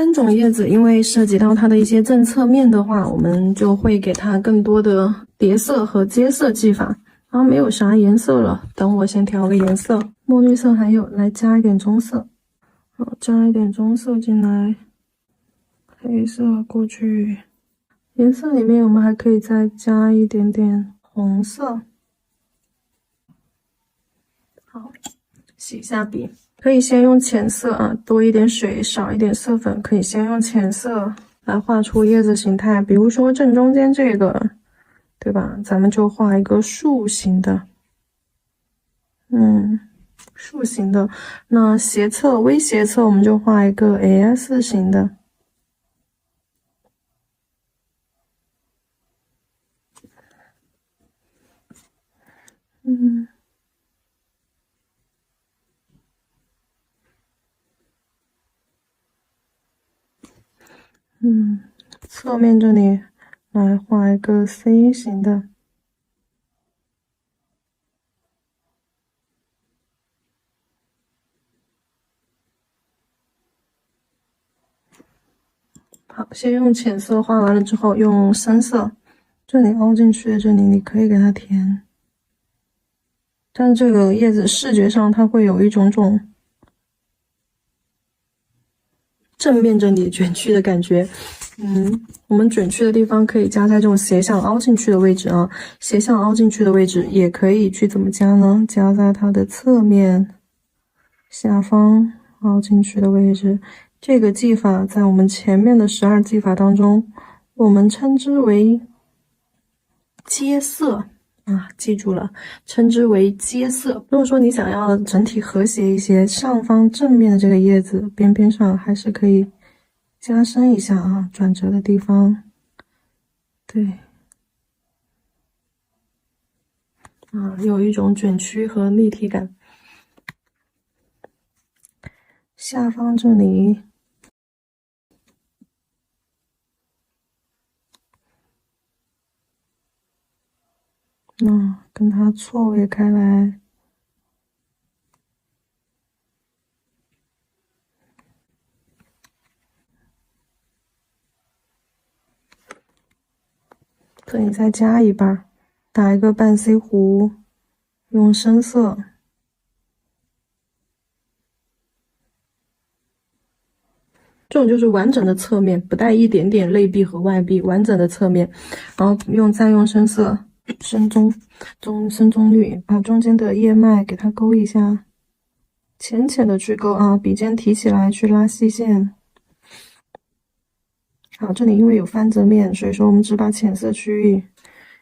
3种叶子因为涉及到它的一些正侧面的话，我们就会给它更多的叠色和接色技法。然后没有啥颜色了，等我先调个颜色，墨绿色还有，来加一点棕色。好，加一点棕色进来，黑色过去。颜色里面我们还可以再加一点点红色。好，洗一下笔，可以先用浅色啊，多一点水，少一点色粉。可以先用浅色来画出叶子形态，比如说正中间这个，对吧？咱们就画一个树形的，树形的。那斜侧、微斜侧我们就画一个 S 型的。侧面这里来画一个 C 型的。好，先用浅色画完了之后，用深色，这里凹进去的这里你可以给它填。但这个叶子视觉上它会有一种正面这里卷曲的感觉。我们卷曲的地方可以加在这种斜向凹进去的位置啊，斜向凹进去的位置也可以去怎么加呢？加在它的侧面下方凹进去的位置。这个技法在我们前面的12技法当中，我们称之为接色啊，记住了，称之为接色。如果说你想要整体和谐一些，上方正面的这个叶子边边上还是可以加深一下啊，转折的地方。对，啊，有一种卷曲和立体感。下方这里，跟它错位开来。这里再加一半，打一个半 C 弧，用深色。这种就是完整的侧面，不带一点点内壁和外壁，完整的侧面。然后再用深色、深棕绿，把中间的叶脉给它勾一下，浅浅的去勾啊，笔尖提起来去拉细线。好，这里因为有翻折面，所以说我们只把浅色区域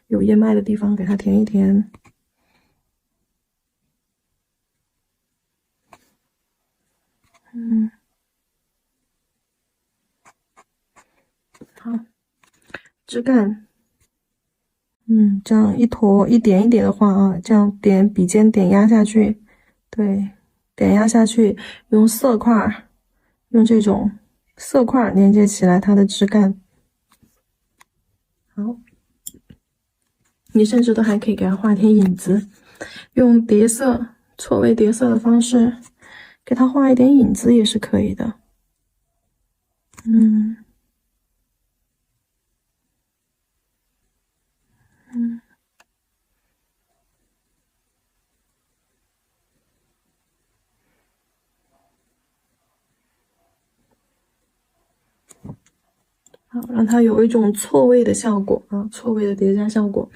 有叶脉的地方给它填一填。好，枝干，这样一坨一点一点的画啊，这样笔尖点压下去，对，点压下去，用色块，用这种色块连接起来它的枝干。好，你甚至都还可以给它画一点影子，用叠色、错位叠色的方式给它画一点影子也是可以的。好，让它有一种错位的效果啊，错位的叠加效果。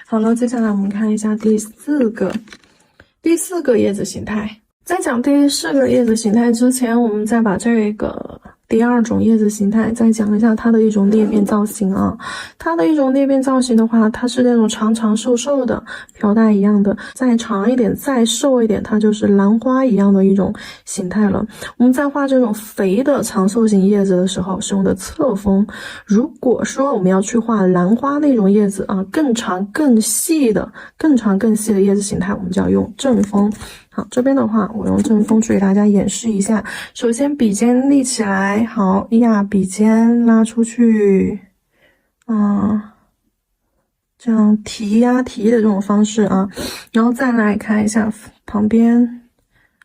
好了，接下来我们看一下第四个叶子形态。在讲第4个叶子形态之前，我们再把这个第2种叶子形态再讲一下它的一种裂变造型啊。它的一种裂变造型的话，它是那种长长瘦瘦的，飘带一样的，再长一点再瘦一点，它就是兰花一样的一种形态了。我们在画这种肥的长寿型叶子的时候是用的侧锋，如果说我们要去画兰花那种叶子啊，更长更细的叶子形态，我们就要用正锋。好，这边的话我用正锋去给大家演示一下。首先笔尖立起来，好，压笔尖拉出去，这样提压提的这种方式啊，然后再来看一下旁边，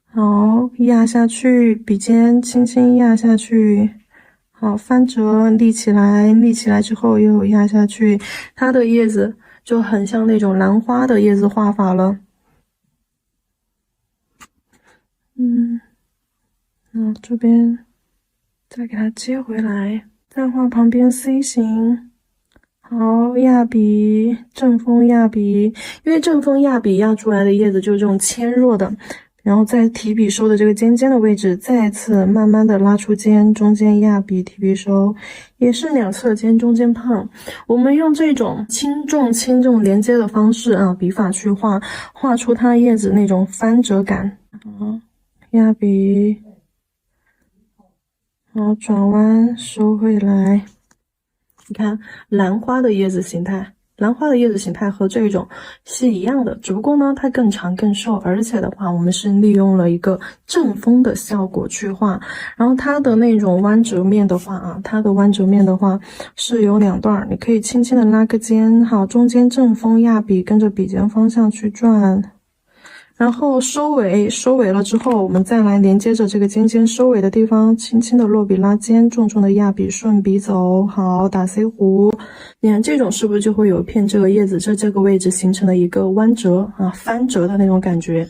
好，压下去，笔尖轻轻压下去，好，翻折立起来，立起来之后又压下去，它的叶子就很像那种兰花的叶子画法了。这边再给它接回来，再画旁边 C 型。好，压笔，正风压笔，因为正风压笔压出来的叶子就是这种纤弱的。然后在提笔收的这个尖尖的位置，再次慢慢的拉出尖，中间压笔提笔收，也是两侧尖，中间胖。我们用这种轻重轻这种连接的方式啊，笔法去画出它叶子那种翻折感。好，压笔，好，转弯收回来。你看兰花的叶子形态。兰花的叶子形态和这种是一样的，只不过呢它更长更瘦，而且的话我们是利用了一个正风的效果去画。然后它的那种弯折面的话啊，它的弯折面的话是有两段，你可以轻轻的拉个尖，好，中间正风压笔跟着笔尖方向去转，然后收尾了之后，我们再来连接着这个尖尖收尾的地方，轻轻的落笔拉尖，重重的压笔顺笔走，好，打 C 弧。你看这种是不是就会有一片这个叶子这个位置形成了一个弯折啊，翻折的那种感觉。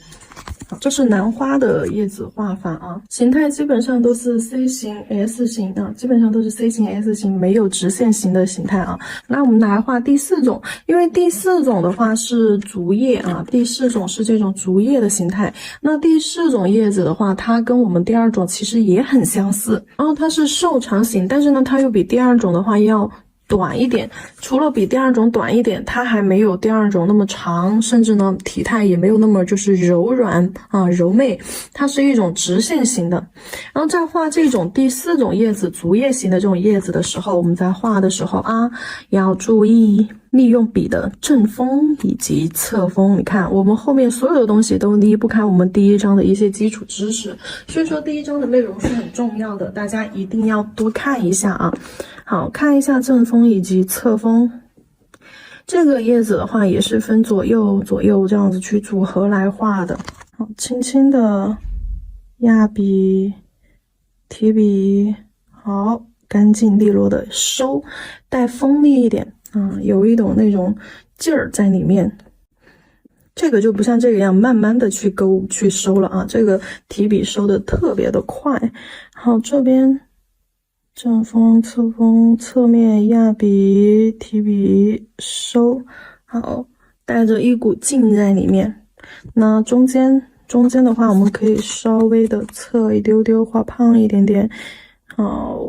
好，这是兰花的叶子画法啊，形态基本上都是 C 型 S 型啊，基本上都是 C 型 S 型，没有直线型的形态啊。那我们来画第四种，因为第四种的话是竹叶啊，第四种是这种竹叶的形态。那第四种叶子的话，它跟我们第二种其实也很相似，然后它是瘦长型，但是呢，它又比第二种的话要短一点，除了比第二种短一点，它还没有第二种那么长，甚至呢体态也没有那么就是柔软啊柔媚，它是一种直线型的。然后在画这种第四种叶子竹叶型的这种叶子的时候，我们在画的时候啊，要注意利用笔的正风以及侧风。你看我们后面所有的东西都离不开我们第一章的一些基础知识，所以说第一章的内容是很重要的，大家一定要多看一下啊。好，看一下正风以及侧风。这个叶子的话也是分左右这样子去组合来画的。好，轻轻的压笔提笔，好，干净利落的收，带锋利一点啊，有一种那种劲儿在里面。这个就不像这个样慢慢的去勾去收了啊，这个提笔收的特别的快。好，这边正风侧风，侧面压笔提笔收，好，带着一股劲在里面。那中间的话，我们可以稍微的侧一丢丢，画胖一点点。好，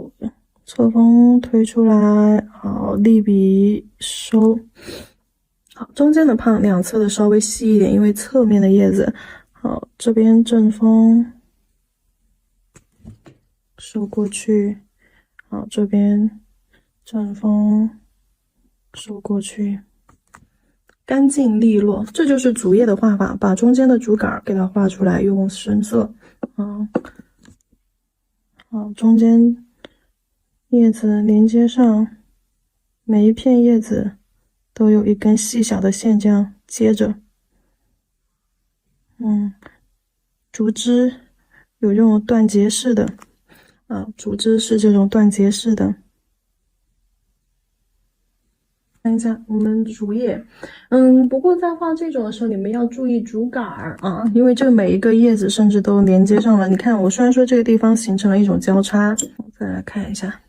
侧风推出来，好，立笔收。好，中间的胖，两侧的稍微细一点，因为侧面的叶子。好，这边正风收过去。好，这边正风收过去，干净利落，这就是竹叶的画法。把中间的竹杆给它画出来，用深色。好，中间叶子连接上，每一片叶子都有一根细小的线这样接着。竹枝有这种断节式的。竹枝是这种断节式的。看一下我们竹叶，不过在画这种的时候，你们要注意竹杆啊，因为这个每一个叶子甚至都连接上了。你看，我虽然说这个地方形成了一种交叉，我再来看一下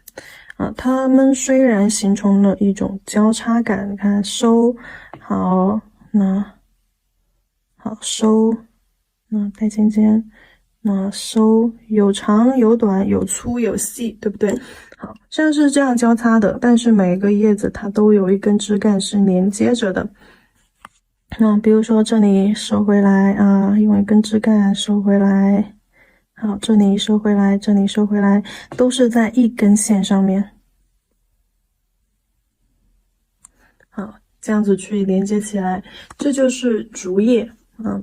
啊，它们虽然形成了一种交叉感，你看收好，那好收，那带尖尖。那收有长有短有粗有细，对不对？好，虽然是这样交叉的，但是每个叶子它都有一根枝干是连接着的。那比如说这里收回来啊，用一根枝干收回来，好，这里收回来，这里收回来，都是在一根线上面。好，这样子去连接起来，这就是竹叶。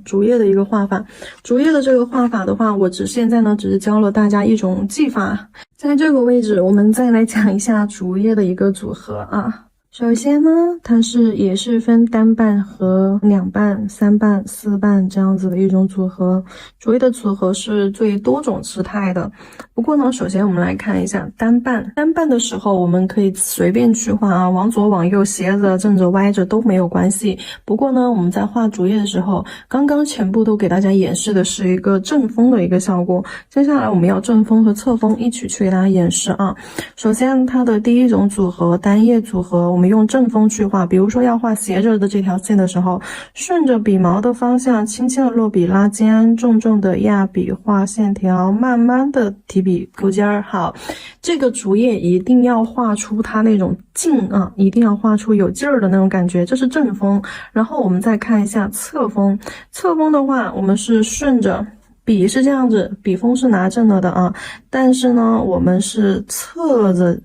竹叶的一个画法。竹叶的这个画法的话，我现在呢只是教了大家一种技法。在这个位置，我们再来讲一下竹叶的一个组合啊。首先呢，它也是分单瓣和两瓣、三瓣、四瓣这样子的一种组合。主页的组合是最多种姿态的。不过呢，首先我们来看一下单瓣。单瓣的时候，我们可以随便去画啊，往左往右、斜着、正着、歪着都没有关系。不过呢，我们在画主页的时候，刚刚全部都给大家演示的是一个正风的一个效果。接下来我们要正风和侧风一起去给大家演示啊。首先，它的第一种组合单叶组合，我们用正风去画。比如说要画斜着的这条线的时候，顺着笔毛的方向，轻轻的落笔拉尖，重重的压笔画线条，慢慢的提笔勾尖儿。好，这个竹叶一定要画出它那种劲啊，一定要画出有劲儿的那种感觉，这是正风。然后我们再看一下侧风，侧风的话，我们是顺着。笔是这样子，笔锋是拿正了的啊，但是呢，我们是侧着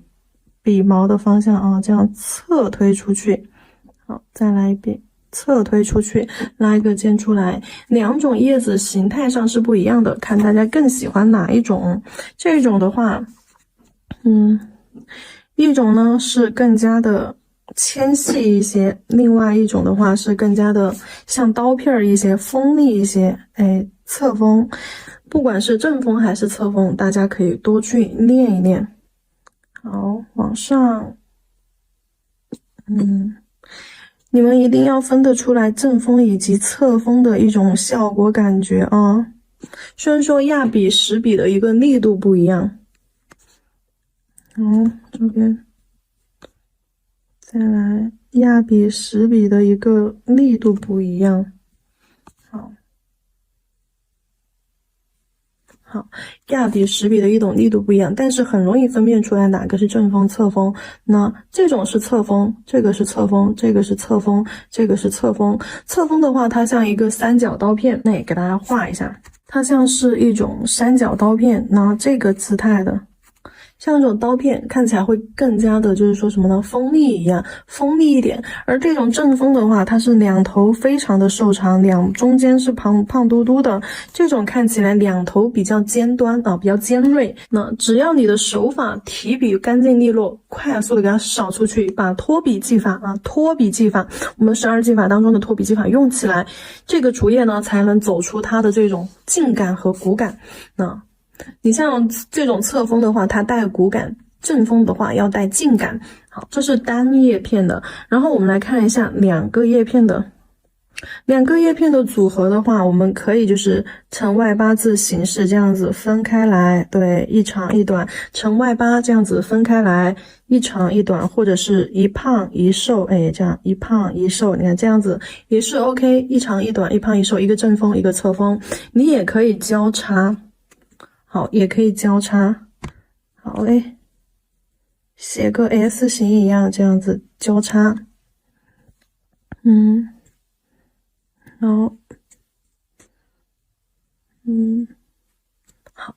笔毛的方向啊，这样侧推出去。好，再来一遍，侧推出去，拉一个尖出来。两种叶子形态上是不一样的，看大家更喜欢哪一种。这种的话，一种呢是更加的纤细一些，另外一种的话是更加的像刀片一些，锋利一些。侧风，不管是正风还是侧风，大家可以多去练一练。好，往上，你们一定要分得出来正风以及侧风的一种效果感觉啊。虽然说压笔、实笔的一个力度不一样。这边再来，压笔、实笔的一个力度不一样。好，压笔、实笔的一种力度不一样，但是很容易分辨出来哪个是正风、侧风。那这种是侧风，这个是侧风，这个是侧风，这个是侧风。侧风的话，它像一个三角刀片，那也给大家画一下，它像是一种三角刀片，那这个姿态的。像这种刀片看起来会更加的就是说什么呢，锋利一样，锋利一点。而这种正风的话，它是两头非常的瘦长，中间是胖嘟嘟的，这种看起来两头比较尖端啊，比较尖锐。那只要你的手法提笔干净利落，快速的给它扫出去，把拖笔技法啊，我们12技法当中的拖笔技法用起来，这个竹叶呢才能走出它的这种劲感和骨感。那你像这种侧风的话，它带骨感；正风的话要带劲感。好，这是单叶片的。然后我们来看一下两个叶片的组合的话，我们可以就是呈外八字形式这样子分开来，对，一长一短，呈外八这样子分开来，一长一短，或者是一胖一瘦，这样一胖一瘦，你看这样子也是 OK， 一长一短，一胖一瘦，一个正风，一个侧风，你也可以交叉。好，也可以交叉。好嘞，写个 S 型一样，这样子交叉。好，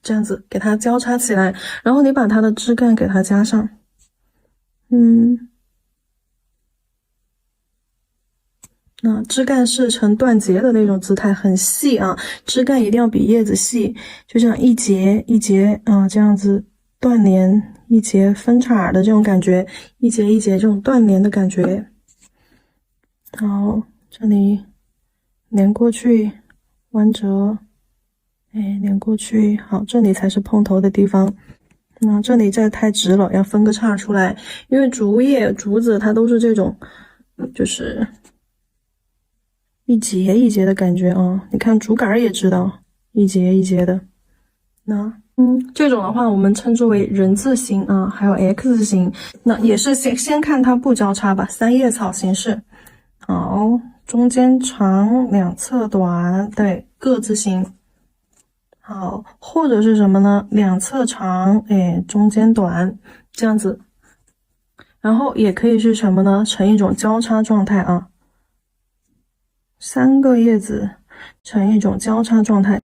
这样子给它交叉起来，然后你把它的枝干给它加上。那枝干是呈断节的那种姿态，很细啊，枝干一定要比叶子细，就像一节一节啊，这样子断连，一节分叉的这种感觉，一节一节这种断连的感觉。好，这里连过去，弯折，连过去，好，这里才是碰头的地方。那这里太直了，要分个叉出来，因为竹子它都是这种，就是一节一节的感觉啊，你看竹竿也知道，一节一节的。那这种的话我们称之为人字形啊，还有 X 形。那也是先看它不交叉吧，三叶草形式。好，中间长，两侧短，对，个字形。好，或者是什么呢？两侧长，中间短，这样子。然后也可以是什么呢？呈一种交叉状态啊。3个叶子呈一种交叉状态，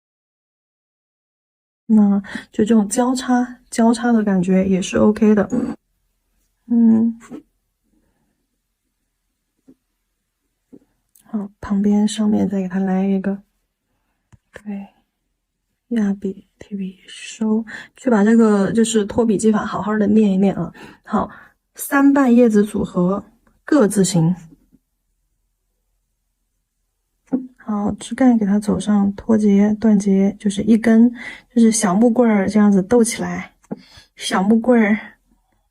那就这种交叉的感觉也是 OK 的。好，旁边上面再给它来一个，对，压笔提笔收，去把这个就是拖笔技法好好的练一练啊。好，3瓣叶子组合，个字形。好，枝干给它走上脱节、断节，就是一根，就是小木棍儿这样子斗起来，小木棍儿，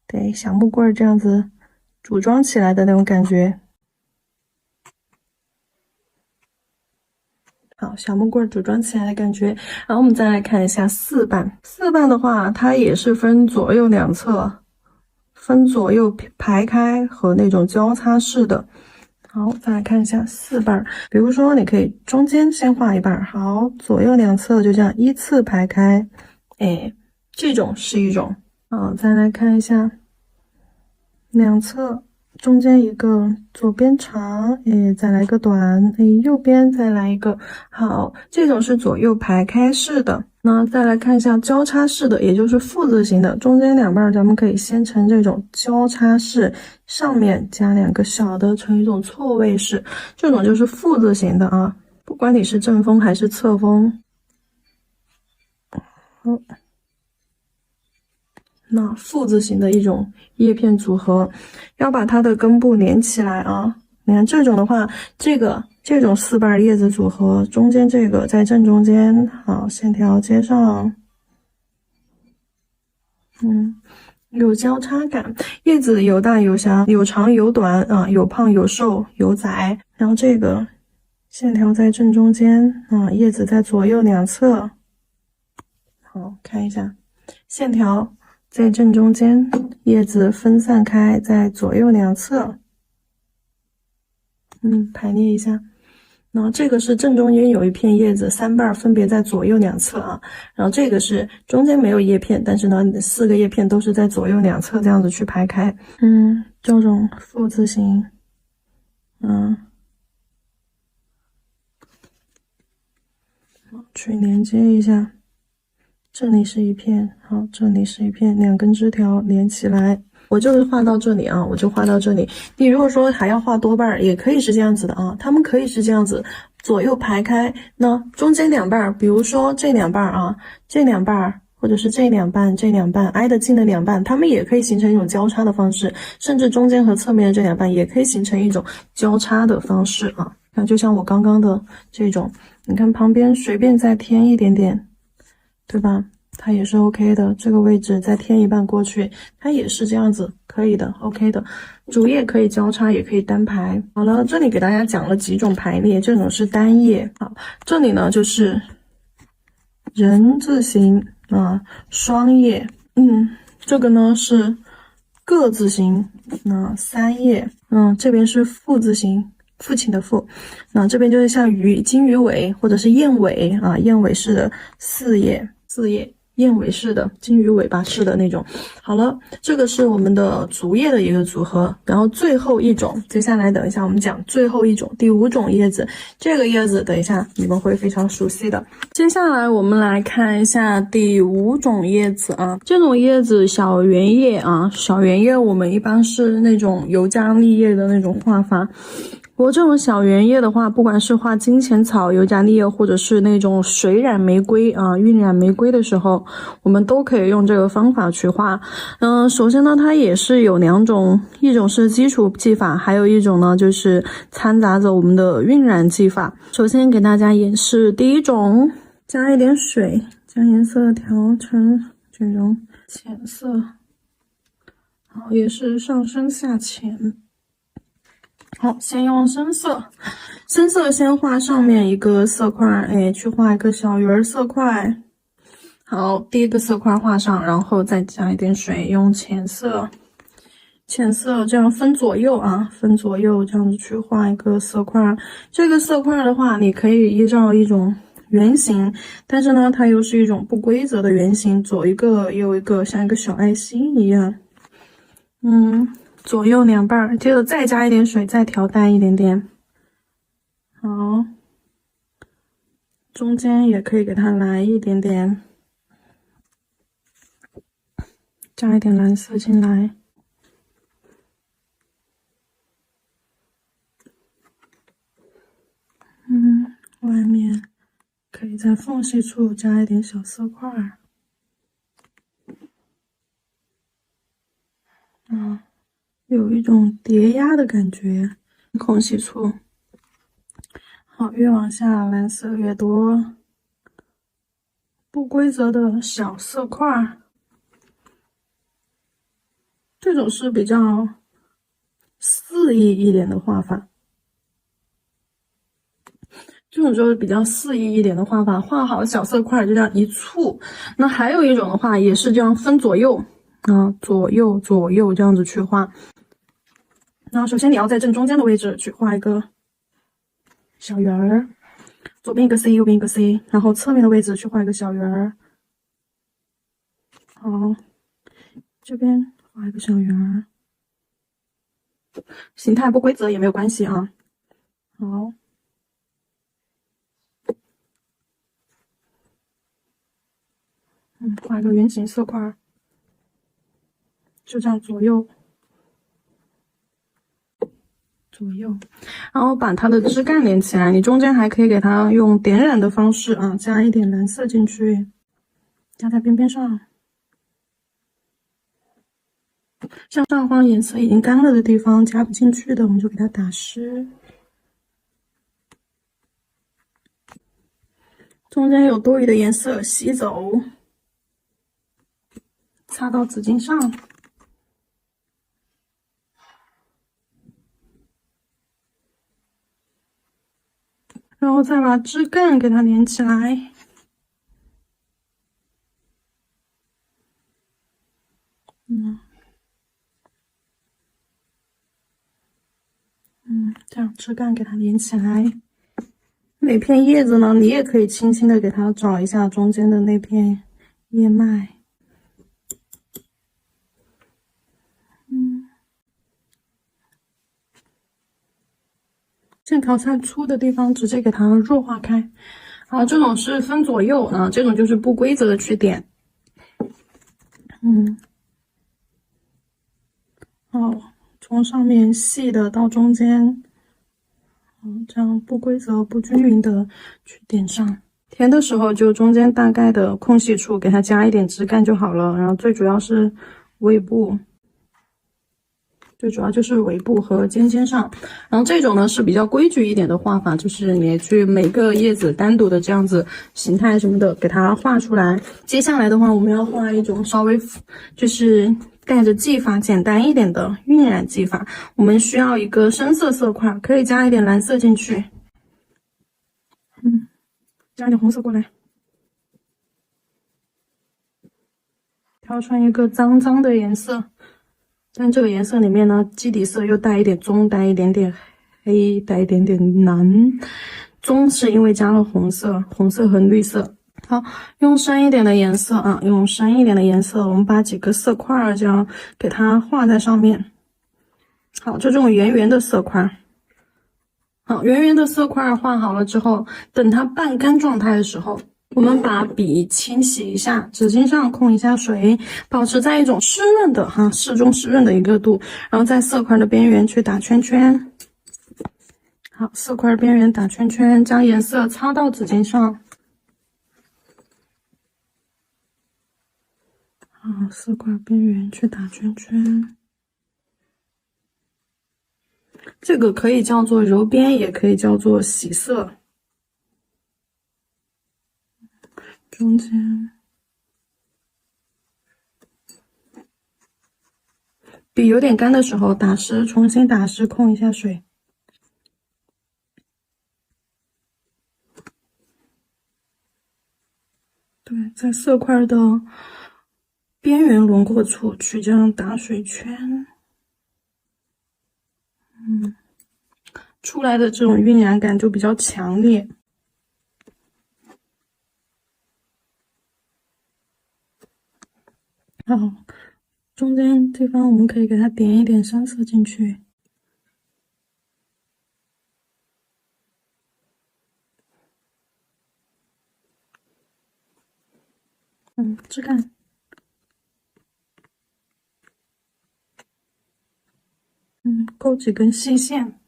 对，小木棍儿这样子组装起来的那种感觉。好，小木棍儿组装起来的感觉。然后我们再来看一下四瓣，四瓣的话，它也是分左右两侧，分左右排开和那种交叉式的。好，再来看一下四瓣，比如说你可以中间先画一半，好，左右两侧就这样依次排开，哎，这种是一种。好，再来看一下两侧中间一个，左边长，哎，再来个短，哎，右边再来一个。好，这种是左右排开式的。那再来看一下交叉式的，也就是复字形的，中间两瓣咱们可以先成这种交叉式，上面加两个小的，成一种错位式，这种就是复字形的啊。不管你是正锋还是侧锋。好，那复字形的一种叶片组合，要把它的根部连起来啊。你看这种的话，这种四瓣叶子组合，中间这个在正中间，好，线条接上，有交叉感。叶子有大有小，有长有短啊，有胖有瘦有窄。然后这个线条在正中间啊，叶子在左右两侧。好，看一下线条在正中间，叶子分散开在左右两侧。排列一下。然后这个是正中间有一片叶子，三瓣分别在左右两侧啊。然后这个是中间没有叶片，但是呢，四个叶片都是在左右两侧这样子去排开。这种复字形，去连接一下。这里是一片，好，这里是一片，两根枝条连起来。我就是画到这里啊，我就画到这里。你如果说还要画多瓣，也可以是这样子的啊，它们可以是这样子，左右排开。那中间两瓣，比如说这两瓣啊，这两瓣，或者是这两瓣，这两瓣挨得近的两瓣，它们也可以形成一种交叉的方式，甚至中间和侧面的这两瓣也可以形成一种交叉的方式啊。那就像我刚刚的这种，你看旁边随便再添一点点，对吧？它也是 OK 的，这个位置再添一半过去，它也是这样子，可以的 ，OK 的。主叶可以交叉，也可以单排。好了，这里给大家讲了几种排列，这种是单叶。好，这里呢就是人字形啊，双叶。这个呢是个字形，三叶。这边是复字形，父亲的父。那这边就是像金鱼尾或者是燕尾啊，燕尾式的四叶。燕尾式的金鱼尾巴式的那种。好了，这个是我们的竹叶的一个组合。然后最后一种，接下来等一下我们讲最后一种，第五种叶子。这个叶子等一下你们会非常熟悉的。接下来我们来看一下第五种叶子啊，这种叶子小圆叶啊，小圆叶我们一般是那种尤加利叶的那种画法。不过这种小圆叶的话，不管是画金钱草、尤加利叶，或者是那种水染玫瑰啊、晕染玫瑰的时候，我们都可以用这个方法去画。首先呢，它也是有两种，一种是基础技法，还有一种呢就是掺杂着我们的晕染技法。首先给大家演示第一种，加一点水，将颜色调成这种浅色，好，也是上深下浅。好，先用深色，先画上面一个色块，去画一个小圆色块。好，第一个色块画上，然后再加一点水，用浅色这样分左右啊，分左右这样子去画一个色块。这个色块的话，你可以依照一种圆形，但是呢，它又是一种不规则的圆形，左一个右一个，像一个小爱心一样。左右两瓣，接着再加一点水，再调淡一点点。好，中间也可以给它来一点点，加一点蓝色进来。外面可以在缝隙处加一点小色块。有一种叠压的感觉，空隙处。好，越往下蓝色越多，不规则的小色块，这种是比较肆意一点的画法。这种就是比较肆意一点的画法，画好小色块就这样一簇。那还有一种的话，也是这样分左右啊，左右左右这样子去画。然后首先你要在正中间的位置去画一个小圆儿，左边一个 C， 右边一个 C， 然后侧面的位置去画一个小圆儿。好，这边画一个小圆儿，形态不规则也没有关系啊。好。画一个圆形色块，就这样左右，然后把它的枝干连起来。你中间还可以给它用点染的方式啊，加一点蓝色进去，加在边边上。像上方颜色已经干了的地方，加不进去的，我们就给它打湿。中间有多余的颜色吸走。擦到纸巾上，然后再把枝干给它连起来。这样枝干给它连起来。每片叶子呢，你也可以轻轻的给它找一下中间的那片叶脉。线条太粗的地方直接给它弱化开。好，这种是分左右啊，这种就是不规则的去点。好，从上面细的到中间，这样不规则不均匀的去点上。填的时候就中间大概的空隙处给它加一点枝干就好了，然后最主要是尾部。最主要就是尾部和尖尖上，然后这种呢是比较规矩一点的画法，就是你去每个叶子单独的这样子形态什么的给它画出来。接下来的话，我们要画一种稍微就是带着技法简单一点的晕染技法。我们需要一个深色色块，可以加一点蓝色进去，加一点红色过来，挑出一个脏脏的颜色。但这个颜色里面呢，基底色又带一点棕，带一点点黑，带一点点蓝。棕是因为加了红色，红色和绿色。好，用深一点的颜色啊，用深一点的颜色，我们把几个色块这样给它画在上面。好，就这种圆圆的色块。好，圆圆的色块画好了之后，等它半干状态的时候，我们把笔清洗一下，纸巾上控一下水，保持在一种湿润的适中湿润的一个度，然后在色块的边缘去打圈圈。好，色块边缘打圈圈，将颜色擦到纸巾上。好，色块边缘去打圈圈。这个可以叫做揉边，也可以叫做洗色。中间笔有点干的时候打湿，重新打湿，控一下水。对，在色块的边缘轮廓处去这样打水圈。出来的这种晕染感就比较强烈。好，中间地方我们可以给它点一点深色进去。枝干。勾几根细线。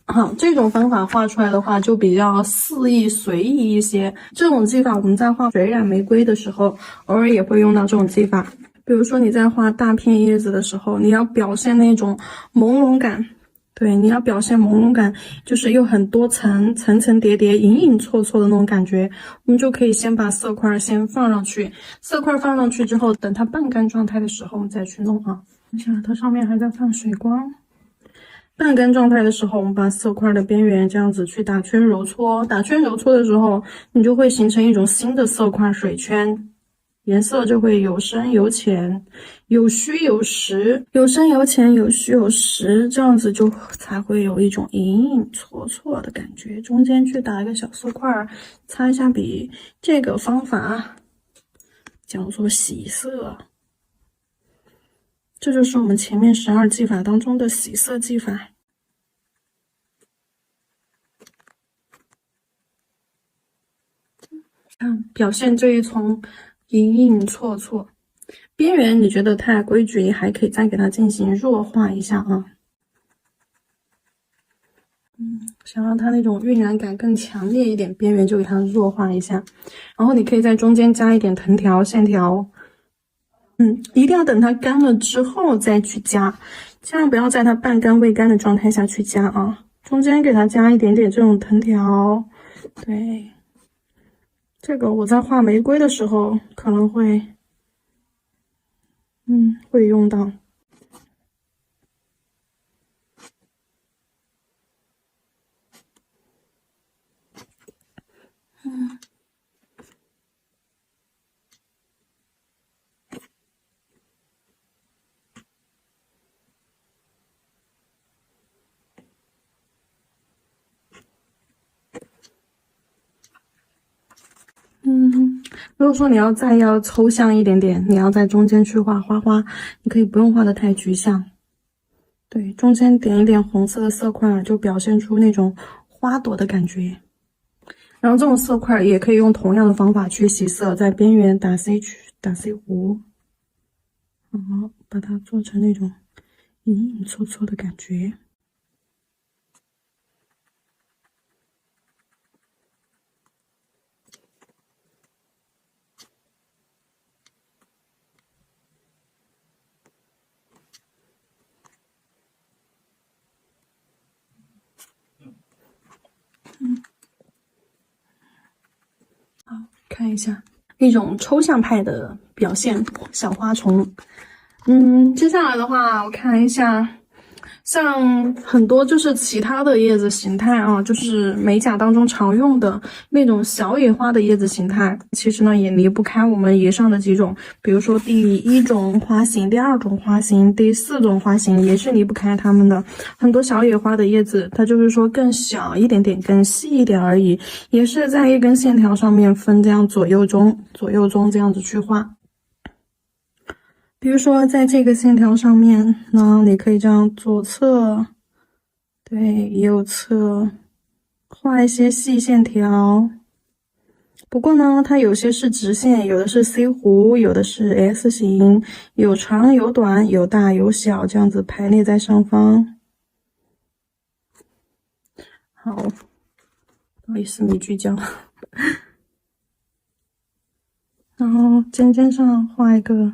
好，这种方法画出来的话就比较肆意随意一些。这种技法我们在画水染玫瑰的时候，偶尔也会用到这种技法。比如说你在画大片叶子的时候，你要表现那种朦胧感。对，你要表现朦胧感，就是有很多层，层层叠叠，隐隐绰绰的那种感觉。我们就可以先把色块先放上去，色块放上去之后，等它半干状态的时候，我们再去弄啊。你看它上面还在放水光。半干状态的时候，我们把色块的边缘这样子去打圈揉搓，打圈揉搓的时候，你就会形成一种新的色块水圈。颜色就会有深有浅，有虚有实，有深有浅，有虚有实，这样子就才会有一种隐隐绰绰的感觉。中间去打一个小色块，擦一下笔。这个方法叫做洗色，这就是我们前面12技法当中的洗色技法。看，表现这一丛隐隐绰绰，边缘你觉得太规矩，你还可以再给它进行弱化一下啊。想让它那种晕染感更强烈一点，边缘就给它弱化一下。然后你可以在中间加一点藤条线条，一定要等它干了之后再去加，千万不要在它半干未干的状态下去加啊。中间给它加一点点这种藤条，对。这个我在画玫瑰的时候可能会，会用到。如果说你再要抽象一点点，你要在中间去画花花，你可以不用画的太具象。对，中间点一点红色的色块，就表现出那种花朵的感觉。然后这种色块也可以用同样的方法去洗色，在边缘打 C 弧，然后把它做成那种隐隐绰绰的感觉。好，看一下一种抽象派的表现，小花虫。接下来的话，我看一下，像很多就是其他的叶子形态啊，就是美甲当中常用的那种小野花的叶子形态，其实呢也离不开我们以上的几种，比如说第1种花型、第2种花型、第4种花型，也是离不开它们的。很多小野花的叶子，它就是说更小一点点、更细一点而已，也是在一根线条上面分这样左右中这样子去画。比如说在这个线条上面呢，你可以这样左侧，对，右侧画一些细线条。不过呢，它有些是直线，有的是 C 弧，有的是 S 型，有长有短，有大有小，这样子排列在上方。好，不好意思，没聚焦。然后尖尖上画一个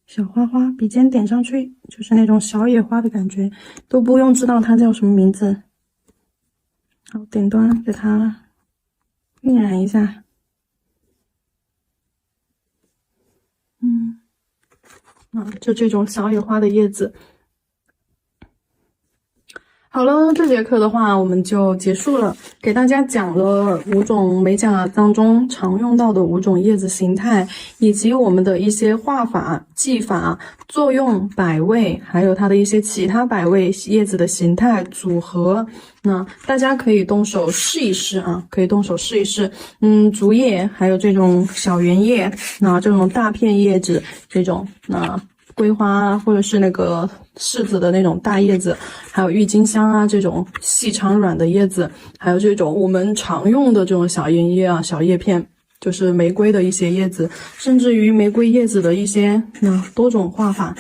小花花，笔尖点上去，就是那种小野花的感觉，都不用知道它叫什么名字。好，顶端给它晕染一下。就这种小野花的叶子。好了，这节课的话我们就结束了，给大家讲了5种美甲当中常用到的5种叶子形态，以及我们的一些画法、技法、作用、摆位，还有它的一些其他摆位叶子的形态组合。那大家可以动手试一试啊，可以动手试一试。竹叶，还有这种小圆叶，那这种大片叶子，这种桂花或者是那个柿子的那种大叶子，还有郁金香啊这种细长软的叶子，还有这种我们常用的这种小圆叶啊、小叶片，就是玫瑰的一些叶子，甚至于玫瑰叶子的一些多种画法。